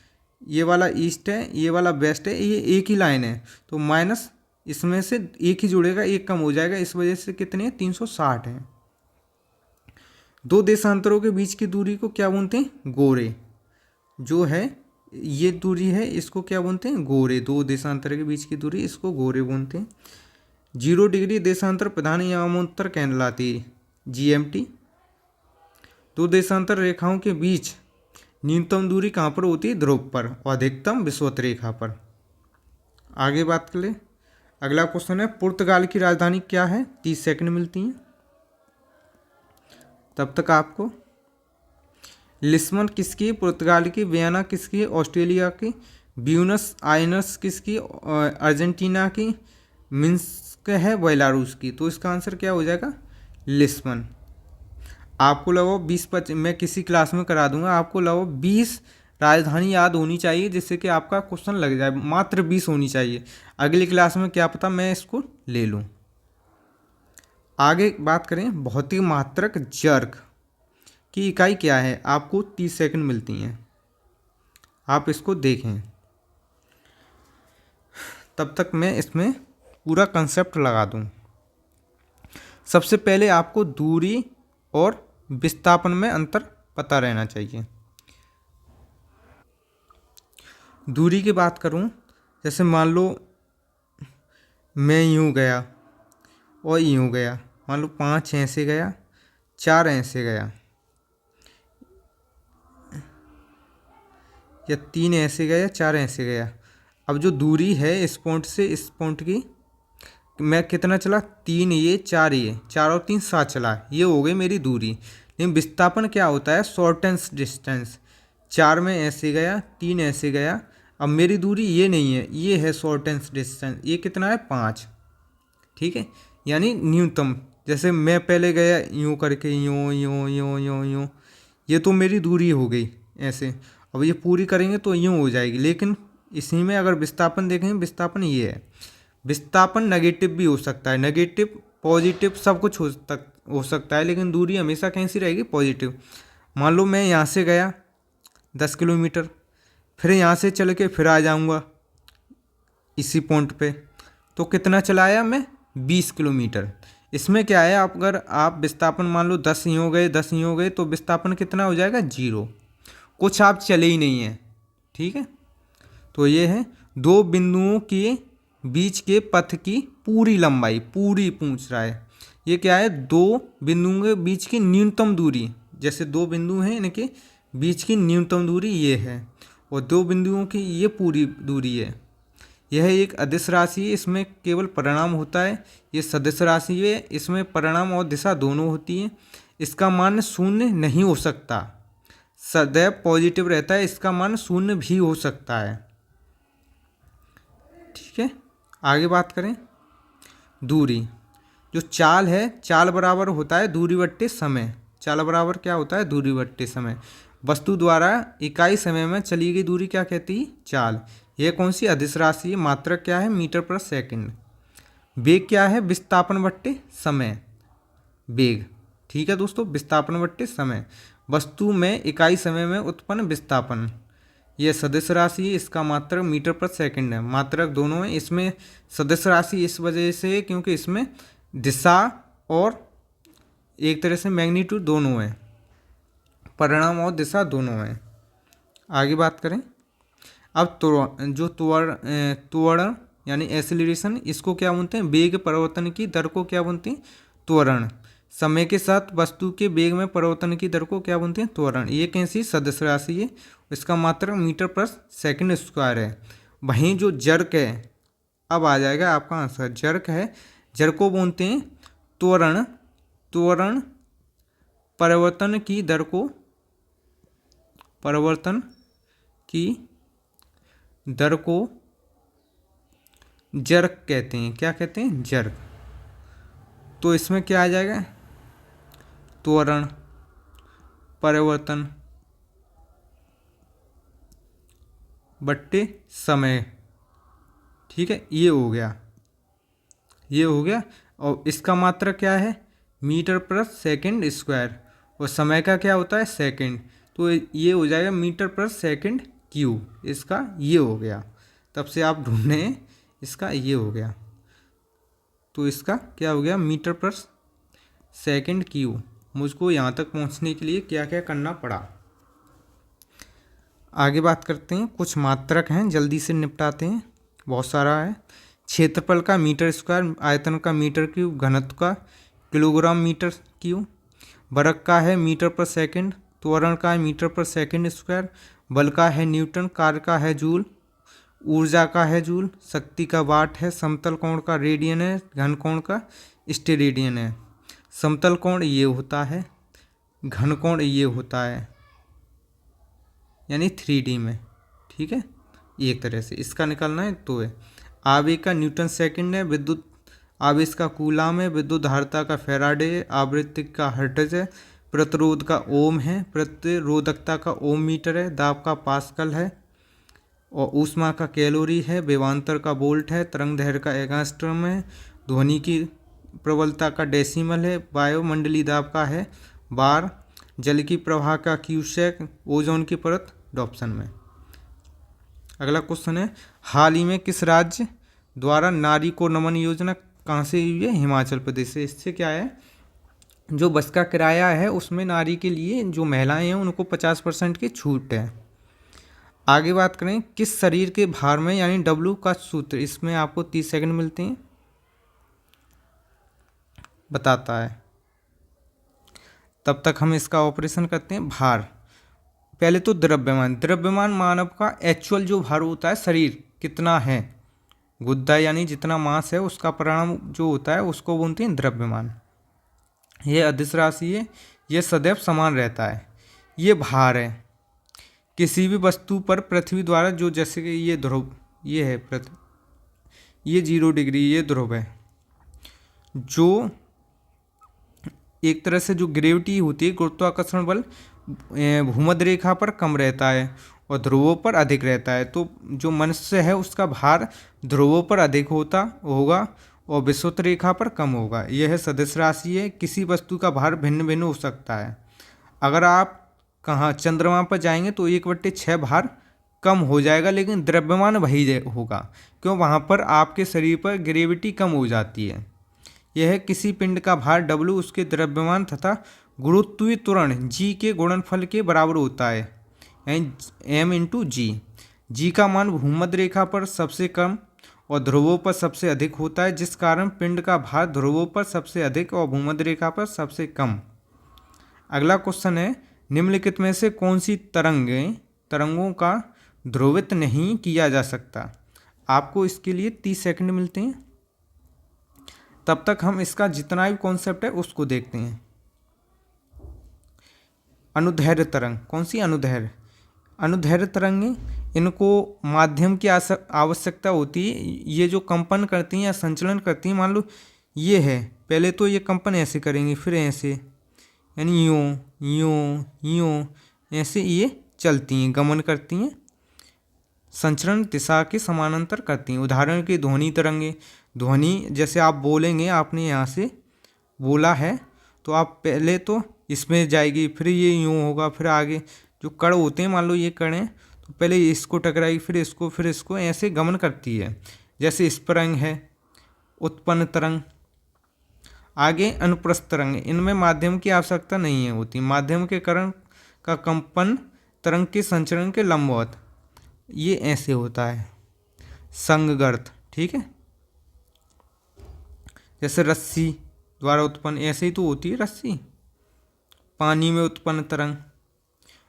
ये वाला ईस्ट है, ये वाला वेस्ट है, ये एक ही लाइन है, तो माइनस इसमें से एक ही जुड़ेगा, एक कम हो जाएगा, इस वजह से कितने हैं 360 है। दो देशांतरों के बीच की दूरी को क्या बोलते हैं गोरे। जो है ये दूरी है इसको क्या बोलते हैं गोरे। दो देशांतर के बीच की दूरी इसको गोरे बोलते हैं। 0 डिग्री देशांतर प्रधान यामोत्तर कहलाती है GMT। दो देशांतर रेखाओं के बीच न्यूनतम दूरी कहाँ पर होती है ध्रुव पर और अधिकतम विषुवत रेखा पर। आगे बात कर ले। अगला क्वेश्चन है पुर्तगाल की राजधानी क्या है। 30 सेकंड मिलती हैं तब तक आपको। लिस्बन किसकी पुर्तगाल की, वियना किसकी ऑस्ट्रेलिया की, ब्यूनस आयर्स किसकी अर्जेंटीना की, मिन्स्क है बेलारूस की। तो इसका आंसर क्या हो जाएगा लिस्बन। आपको लगो 20-25 मैं किसी क्लास में करा दूंगा, आपको लगो 20 राजधानी याद होनी चाहिए जिससे कि आपका क्वेश्चन लग जाए। मात्र 20 होनी चाहिए। अगली क्लास में क्या पता मैं इसको ले लूँ। आगे बात करें भौतिक मात्रक जर्क की इकाई क्या है। आपको 30 सेकंड मिलती हैं, आप इसको देखें तब तक मैं इसमें पूरा कंसेप्ट लगा दूं। सबसे पहले आपको दूरी और विस्थापन में अंतर पता रहना चाहिए। दूरी की बात करूं, जैसे मान लो मैं यूँ गया और यूँ गया, मान लो 5 ऐसे गया, 4 ऐसे गया या 3 ऐसे गया, 4 ऐसे गया। अब जो दूरी है इस पॉइंट से इस पॉइंट की, मैं कितना चला 3 ये 4 ये 4 और 3 7 चला, ये हो गई मेरी दूरी। लेकिन विस्थापन क्या होता है शॉर्टेंस डिस्टेंस। 4 में ऐसे गया, 3 ऐसे गया, अब मेरी दूरी ये नहीं है, ये है शॉर्टेंस डिस्टेंस। ये कितना है 5, ठीक है, यानी न्यूनतम। जैसे मैं पहले गया यूँ करके यूँ यूँ यूँ यूँ यूँ, ये तो मेरी दूरी हो गई ऐसे। अब ये पूरी करेंगे तो यूँ हो जाएगी। लेकिन इसी में अगर विस्थापन देखेंगे, विस्थापन ये है। विस्थापन नेगेटिव भी हो सकता है, नेगेटिव पॉजिटिव सब कुछ हो सकता है, लेकिन दूरी हमेशा कैसी रहेगी पॉजिटिव। मान लो मैं यहाँ से गया 10 किलोमीटर, फिर यहाँ से चल के फिर आ जाऊँगा इसी पॉइंट पे, तो कितना चलाया मैं 20 किलोमीटर। इसमें क्या है, आप अगर आप विस्थापन मान लो 10 ही हो गए, 10 ही हो गए, तो विस्थापन कितना हो जाएगा 0। कुछ आप चले ही नहीं हैं, ठीक है। तो ये है दो बिंदुओं के बीच के पथ की पूरी लंबाई, पूरी पूछ रहा है। ये क्या है, दो बिंदुओं के बीच की न्यूनतम दूरी। जैसे दो बिंदु हैं, इनके बीच की न्यूनतम दूरी ये है, और दो बिंदुओं की ये पूरी दूरी है। यह एक अदिश राशि है, इसमें केवल परिणाम होता है। ये सदिश राशि है, इसमें परिणाम और दिशा दोनों होती है। इसका मान शून्य नहीं हो सकता, सदैव पॉजिटिव रहता है। इसका मान शून्य भी हो सकता है, ठीक है। आगे बात करें दूरी। जो चाल है, चाल बराबर होता है दूरी बट्टे समय। चाल बराबर क्या होता है दूरी बट्टे समय। वस्तु द्वारा इकाई समय में चली गई दूरी क्या कहती है चाल। यह कौन सी अदिश राशि है। मात्रक क्या है मीटर पर सेकंड। वेग क्या है विस्थापन बट्टे समय, वेग, ठीक है दोस्तों, विस्थापन बट्टे समय। वस्तु में इकाई समय में उत्पन्न विस्थापन, यह सदिश राशि है, इसका मात्रक मीटर पर सेकंड है। मात्रक दोनों है, इसमें सदिश राशि इस वजह से है क्योंकि इसमें दिशा और एक तरह से मैग्नीट्यूड दोनों है, परिणाम और दिशा दोनों है। आगे बात करें अब त्वरण यानी एक्सीलरेशन, इसको क्या बोलते हैं वेग परिवर्तन की दर को क्या बोलते हैं त्वरण। समय के साथ वस्तु के वेग में परिवर्तन की दर को क्या बोलते हैं त्वरण। ये कैसी सदिश राशि है, इसका मात्रक मीटर पर सेकंड स्क्वायर है। वहीं जो जर्क है, अब आ जाएगा आपका आंसर, जर्क है, जर्क को बोलते हैं त्वरण। त्वरण परिवर्तन की दर को, परिवर्तन की दर को जर्क कहते हैं। क्या कहते हैं जर्क। तो इसमें क्या आ जाएगा त्वरण परिवर्तन बट्टे समय, ठीक है, ये हो गया, ये हो गया। और इसका मात्रक क्या है मीटर पर सेकंड स्क्वायर, और समय का क्या होता है सेकंड, तो ये हो जाएगा मीटर पर सेकंड क्यूब। इसका ये हो गया, तब से आप ढूंढें, इसका ये हो गया, तो इसका क्या हो गया मीटर पर सेकंड क्यूब। मुझको यहाँ तक पहुँचने के लिए क्या क्या करना पड़ा। आगे बात करते हैं, कुछ मात्रक हैं, जल्दी से निपटाते हैं, बहुत सारा है। क्षेत्रफल का मीटर स्क्वायर, आयतन का मीटर क्यूब, घनत्व का किलोग्राम मीटर क्यूब, वर्ग का है मीटर पर सेकंड, त्वरण का है मीटर पर सेकंड स्क्वायर, बल का है न्यूटन, कार्य का है जूल, ऊर्जा का है जूल, शक्ति का वाट है, समतल कोण का रेडियन है, घन कोण का स्टेरेडियन है। समतल कोण ये होता है, घन कोण ये होता है, यानी 3D में, ठीक है, एक तरह से इसका निकालना है। तो है आवेग का न्यूटन सेकंड है, विद्युत आवेश का कूलाम है, विद्युत धारिता का फैराडे है, आवृत्ति का हर्ट्ज है, प्रतिरोध का ओम है, प्रतिरोधकता का ओम मीटर है, दाब का पास्कल है, और ऊष्मा का कैलोरी है, विभवांतर का वोल्ट है, तरंग दैर्घ्य का एंगस्ट्रम है, ध्वनि की प्रबलता का डेसिमल है, वायुमंडलीय दाब का है बार, जल की प्रवाह का क्यूसेक, ओजोन की परत डॉप्सन में। अगला क्वेश्चन है, हाल ही में किस राज्य द्वारा नारी को नमन योजना कहाँ से हुई है? हिमाचल प्रदेश से। इससे क्या है, जो बस का किराया है उसमें नारी के लिए, जो महिलाएं हैं उनको 50% की छूट है। आगे बात करें, किस शरीर के भार में यानी W का सूत्र, इसमें आपको 30 सेकंड मिलते हैं, बताता है। तब तक हम इसका ऑपरेशन करते हैं। भार, पहले तो द्रव्यमान, द्रव्यमान मानव का एक्चुअल जो भार होता है शरीर कितना है, गुद्दा यानी जितना मास है उसका परिणाम जो होता है उसको बोलते हैं द्रव्यमान। यह अदिश राशि है, यह सदैव समान रहता है। ये भार है किसी भी वस्तु पर पृथ्वी द्वारा, जो जैसे कि ये ध्रुव, ये है पृथ्वी, ये 0 डिग्री, ये ध्रुव है, जो एक तरह से जो ग्रेविटी होती है, गुरुत्वाकर्षण बल, भूमध्य रेखा पर कम रहता है और ध्रुवों पर अधिक रहता है। तो जो मनुष्य है उसका भार ध्रुवों पर अधिक होगा और विषुवत रेखा पर कम होगा। यह सदिश राशि है। किसी वस्तु का भार भिन्न भिन्न हो सकता है। अगर आप कहाँ चंद्रमा पर जाएंगे तो 1/6 भार कम हो जाएगा, लेकिन द्रव्यमान वही होगा, क्यों, वहाँ पर आपके शरीर पर ग्रेविटी कम हो जाती है। यह किसी पिंड का भार W उसके द्रव्यमान तथा गुरुत्वीय त्वरण G के गुणनफल के बराबर होता है, यानी M×G। G का मान भूमध्य रेखा पर सबसे कम और ध्रुवों पर सबसे अधिक होता है, जिस कारण पिंड का भार ध्रुवों पर सबसे अधिक और भूमध्य रेखा पर सबसे कम। अगला क्वेश्चन है, निम्नलिखित में से कौन सी तरंगों का ध्रुवित नहीं किया जा सकता? आपको इसके लिए 30 सेकंड मिलते हैं। तब तक हम इसका जितना भी कॉन्सेप्ट है उसको देखते हैं। अनुदैर्घ्य तरंग, कौन सी अनुदैर्घ्य? अनुदैर्घ्य तरंगें, इनको माध्यम की आवश्यकता होती है। ये जो कंपन करती हैं या संचलन करती हैं, मान लो ये है, पहले तो ये कंपन ऐसे करेंगे, फिर ऐसे, यानी यूँ यूँ यूँ ऐसे ये चलती हैं, गमन करती हैं, संचरण दिशा के समानांतर करती हैं। उदाहरण के ध्वनि तरंगे, ध्वनि जैसे आप बोलेंगे, आपने यहाँ से बोला है तो आप पहले तो इसमें जाएगी, फिर ये यूँ होगा, फिर आगे जो कण होते हैं, मान लो ये कण है, तो पहले इसको टकराएगी, फिर इसको, ऐसे गमन करती है। जैसे स्फुरंग है, उत्पन्न तरंग। आगे अनुप्रस्थ तरंग, इनमें माध्यम की आवश्यकता नहीं है होती। माध्यम के कण का कंपन तरंग के संचरण के लंबवत, ये ऐसे होता है, संगर्त, ठीक है। जैसे रस्सी द्वारा उत्पन्न, ऐसे ही तो होती है रस्सी। पानी में उत्पन्न तरंग।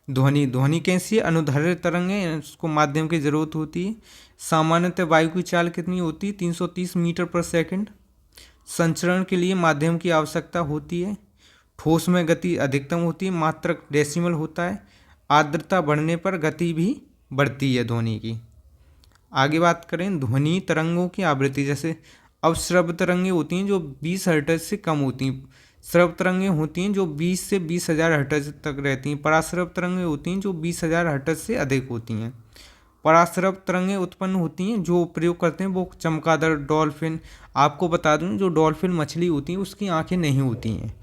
ध्वनि कैसी है? अनुदैर्घ्य तरंग है, उसको माध्यम की जरूरत होती है। सामान्यतः वायु की चाल कितनी होती है? 330 मीटर पर सेकंड। संचरण के लिए माध्यम की आवश्यकता होती है। ठोस में गति अधिकतम होती है, मात्रक डेसिमल होता है। आर्द्रता बढ़ने पर गति भी बढ़ती है ध्वनि की। आगे बात करें ध्वनि तरंगों की आवृत्ति, जैसे अब श्रव्य तरंगें होती हैं जो 20 हर्ट्ज से कम होती हैं। श्रव्य तरंगें होती हैं जो 20 से 20,000 हर्ट्ज तक रहती हैं। पराश्रव्य तरंगें होती हैं जो 20,000 हर्ट्ज से अधिक होती हैं। पराश्रव तरंगें उत्पन्न होती हैं, जो प्रयोग करते हैं वो चमगादड़, डॉल्फिन। आपको बता दूं, जो डॉल्फिन मछली होती है उसकी आंखें नहीं होती हैं,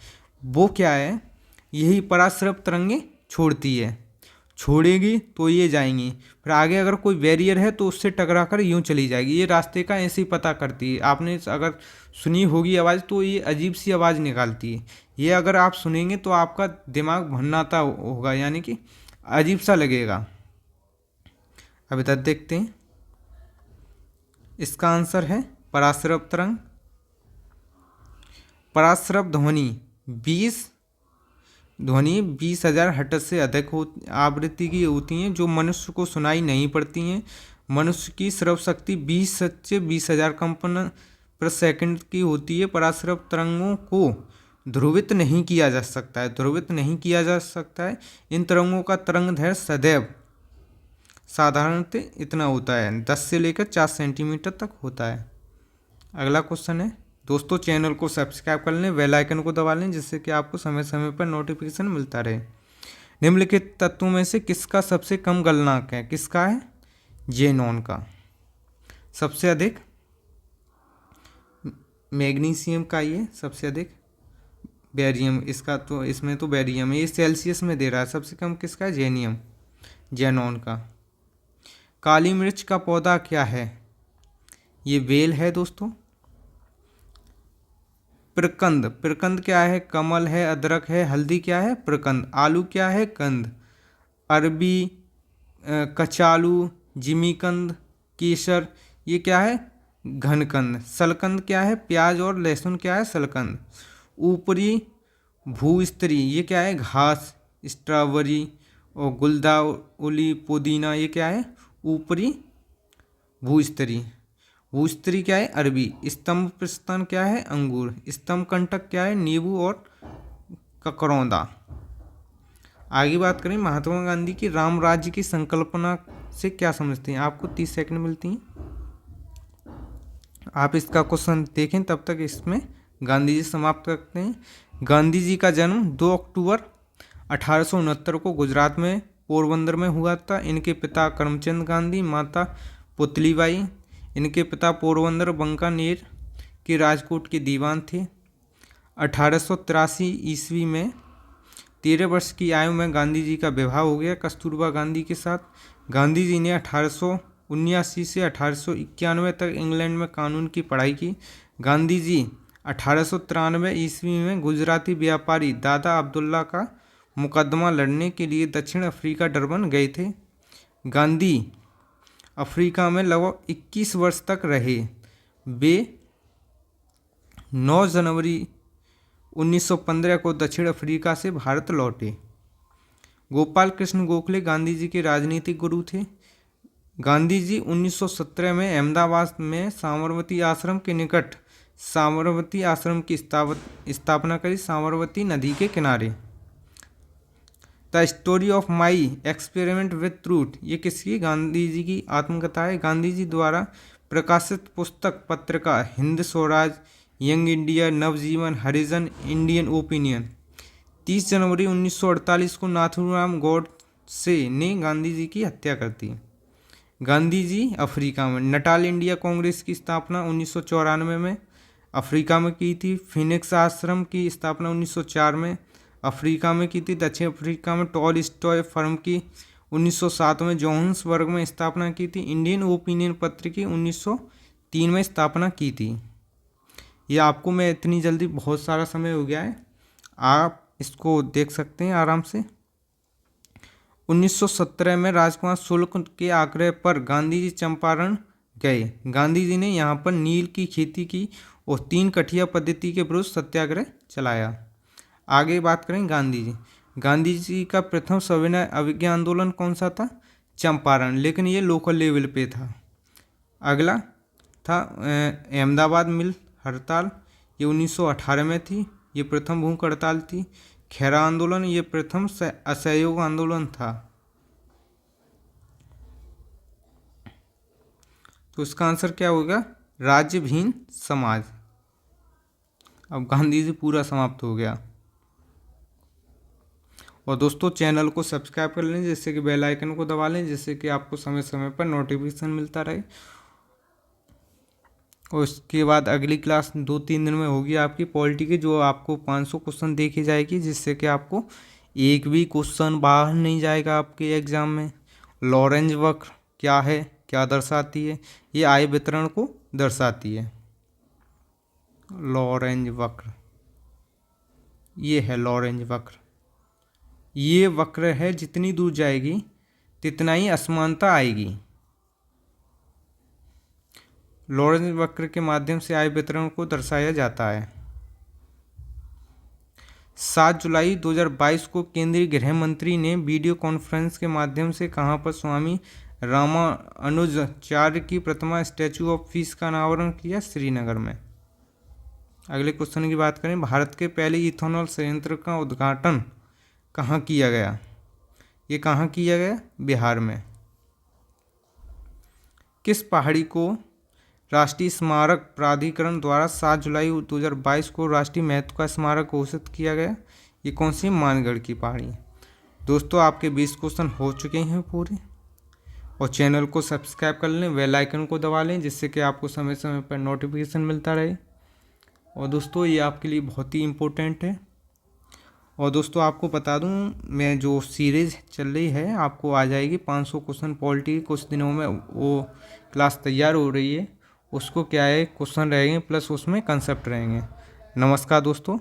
वो क्या है, यही पराश्रव तरंगें छोड़ती है। छोड़ेगी तो ये जाएंगी, फिर आगे अगर कोई बैरियर है तो उससे टकरा कर यूँ चली जाएगी। ये रास्ते का ऐसे ही पता करती है। आपने अगर सुनी होगी आवाज़, तो ये अजीब सी आवाज़ निकालती है। ये अगर आप सुनेंगे तो आपका दिमाग भन्नाता होगा, यानी कि अजीब सा लगेगा। अब इधर देखते हैं, इसका आंसर है पराश्रव तरंग। पराश्रव ध्वनि 20,000 हर्ट्ज से अधिक आवृत्ति की होती हैं, जो मनुष्य को सुनाई नहीं पड़ती हैं। मनुष्य की श्रव शक्ति 20 से 20,000 कंपन प्रति सेकंड की होती है। पराश्रव तरंगों को ध्रुवित नहीं किया जा सकता है। इन तरंगों का तरंग दैर्घ्य सदैव साधारणतः इतना होता है, 10 से लेकर 4 सेंटीमीटर तक होता है। अगला क्वेश्चन है दोस्तों, चैनल को सब्सक्राइब कर लें, बेल आइकन को दबा लें, जिससे कि आपको समय समय पर नोटिफिकेशन मिलता रहे। निम्नलिखित तत्वों में से किसका सबसे कम गलनांक है? किसका है? जेनॉन का। सबसे अधिक मैग्नीशियम का, ये सबसे अधिक बेरियम, इसका तो इसमें तो बेरियम है, ये सेल्सियस में दे रहा है। सबसे कम किसका है? जेनॉन का। काली मिर्च का पौधा क्या है? ये बेल है दोस्तों। प्रकंद क्या है? कमल है, अदरक है, हल्दी क्या है? प्रकंद। आलू क्या है? कंद। अरबी, कचालू, जिमीकंद, केसर, ये क्या है? घनकंद। सलकंद क्या है? प्याज और लहसुन क्या है? सलकंद। ऊपरी भूस्तरीय, ये क्या है? घास। स्ट्रॉबेरी और गुलदाउदी, पुदीना, ये क्या है? ऊपरी भूस्तरीय। भूस्तरीय क्या है? अरबी। स्तंभ प्रस्थान क्या है? अंगूर। स्तंभ कंटक क्या है? नींबू और ककरौंदा। आगे बात करें, महात्मा गांधी की राम राज्य की संकल्पना से क्या समझते हैं? आपको 30 सेकंड मिलती हैं, आप इसका क्वेश्चन देखें, तब तक इसमें गांधी जी समाप्त करते हैं। गांधी जी का जन्म 2 अक्टूबर 1869 को गुजरात में पोरबंदर में हुआ था। इनके पिता करमचंद गांधी, माता पुतलीबाई। इनके पिता पोरबंदर बंकानेर के राजकोट के दीवान थे। 1883 ईस्वी में 13 वर्ष की आयु में गांधी जी का विवाह हो गया कस्तूरबा गांधी के साथ। गांधी जी ने 1879 से 1891 तक इंग्लैंड में कानून की पढ़ाई की। गांधी जी 1893 ईस्वी में गुजराती व्यापारी दादा अब्दुल्ला का मुकदमा लड़ने के लिए दक्षिण अफ्रीका डरबन गए थे। गांधी अफ्रीका में लगभग 21 वर्ष तक रहे। वे 9 जनवरी 1915 को दक्षिण अफ्रीका से भारत लौटे। गोपाल कृष्ण गोखले गांधी जी के राजनीतिक गुरु थे। गांधी जी 1917 में अहमदाबाद में साबरमती आश्रम के निकट साबरमती आश्रम की स्थापना करी, साबरमती नदी के किनारे। The story of my experiment with truth, ये किसकी? गांधी जी की आत्मकथा है। गांधी जी द्वारा प्रकाशित पुस्तक पत्रिका हिंद स्वराज, यंग इंडिया, नवजीवन, हरिजन, इंडियन ओपिनियन। 30 जनवरी 1948 को नाथूराम गॉडसे ने गांधी जी की हत्या कर दी। गांधी जी अफ्रीका में नटाल इंडिया कांग्रेस की स्थापना 1994 में अफ्रीका में की थी। फिनिक्स आश्रम की स्थापना 1904 में अफ्रीका में की थी। दक्षिण अफ्रीका में टॉलस्टॉय फर्म की 1907 में जोहान्सबर्ग में स्थापना की थी। इंडियन ओपिनियन पत्र की 1903 में स्थापना की थी। ये आपको मैं इतनी जल्दी, बहुत सारा समय हो गया है, आप इसको देख सकते हैं आराम से। 1917 में राजकुमार शुक्ल के आग्रह पर गांधी जी चंपारण गए। गांधी जी ने यहाँ पर नील की खेती की और 3 कठिया पद्धति के विरुद्ध सत्याग्रह चलाया। आगे बात करें गांधी जी का प्रथम सविनय अवज्ञा आंदोलन कौन सा था? चंपारण, लेकिन ये लोकल लेवल पे था। अगला था अहमदाबाद मिल हड़ताल, ये 1918 में थी, ये प्रथम भूख हड़ताल थी। खेरा आंदोलन, ये प्रथम असहयोग आंदोलन था। तो इसका आंसर क्या होगा? राज्य भीन समाज। अब गांधी जी पूरा समाप्त हो गया। और दोस्तों चैनल को सब्सक्राइब कर लें, जिससे कि बेल आइकन को दबा लें, जिससे कि आपको समय समय पर नोटिफिकेशन मिलता रहे। और उसके बाद अगली क्लास 2-3 दिन में होगी आपकी पॉलिटी की, जो आपको 500 क्वेश्चन देखी जाएगी, जिससे कि आपको एक भी क्वेश्चन बाहर नहीं जाएगा आपके एग्जाम में। लॉरेंज वक्र क्या है, क्या दर्शाती है? ये आय वितरण को दर्शाती है। लॉरेंज वक्र, ये है लॉरेंज वक्र। ये वक्र है, जितनी दूर जाएगी तितना ही असमानता आएगी। लॉरेंज वक्र के माध्यम से आय वितरण को दर्शाया जाता है। 7 जुलाई 2022 को केंद्रीय गृह मंत्री ने वीडियो कॉन्फ्रेंस के माध्यम से कहां पर स्वामी रामानुजाचार्य की प्रतिमा स्टैचू ऑफ पीस का अनावरण किया? श्रीनगर में। अगले क्वेश्चन की बात करें, भारत के पहले इथेनॉल संयंत्र का उद्घाटन कहाँ किया गया? ये कहाँ किया गया? बिहार में। किस पहाड़ी को राष्ट्रीय स्मारक प्राधिकरण द्वारा 7 जुलाई 2022 को राष्ट्रीय महत्व का स्मारक घोषित किया गया? ये कौन सी? मानगढ़ की पहाड़ी। दोस्तों आपके 20 क्वेश्चन हो चुके हैं पूरे। और चैनल को सब्सक्राइब कर लें, बेल आइकन को दबा लें, जिससे कि आपको समय समय पर नोटिफिकेशन मिलता रहे। और दोस्तों ये आपके लिए बहुत ही इम्पोर्टेंट है। और दोस्तों आपको बता दूं, मैं जो सीरीज़ चल रही है आपको आ जाएगी 500 क्वेश्चन पॉलिटी, कुछ दिनों में वो क्लास तैयार हो रही है। उसको क्या है, क्वेश्चन रहेंगे प्लस उसमें कंसेप्ट रहेंगे। नमस्कार दोस्तों।